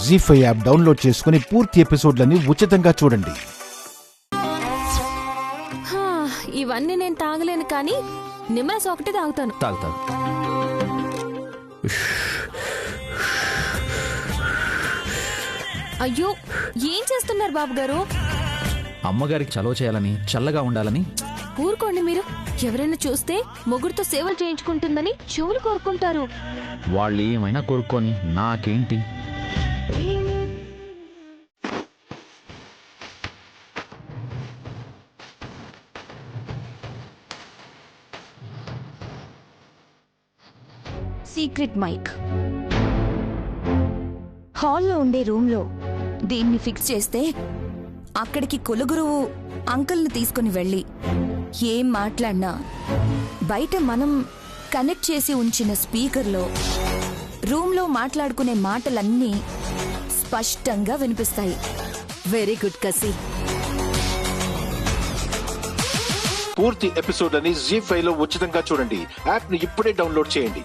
జీ5 app download చేసుకుని పూర్తి ఎపిసోడ్లని ఉచితంగా చూడండి. ఇవన్నీ నేను తాగలేను కానీ నిమ్మరసం ఒకటి తాగుతాను. తాగుతాను. అయ్యో, ఏం చేస్తున్నారు బాబు గారు? అమ్మగారికి చలవ చేయాలని, చల్లగా ఉండాలని. ఊరుకోండి మీరు. ఎవరైనా చూస్తే మొగుడుతో సేవలు చేయించుకుంటుందని చెవులు కోరుకుంటారు. వాళ్ళు ఏమైనా కోరుకొని నాకేంటి? సీక్రెట్ మైక్ హాల్లో ఉండే రూమ్లో దీన్ని ఫిక్స్ చేస్తే అక్కడికి కొలుగురువు అంకుల్ని తీసుకుని వెళ్ళి ఏం మాట్లాడినా బయట మనం కనెక్ట్ చేసి ఉంచిన స్పీకర్లో రూమ్లో మాట్లాడుకునే మాటలన్నీ స్పష్టంగా వినిపిస్తాయి. వెరీ గుడ్ కసి. పూర్తి ఎపిసోడ్లని జీ5 లో ఉచితంగా చూడండి. యాప్ ని ఇప్పుడే డౌన్లోడ్ చేయండి.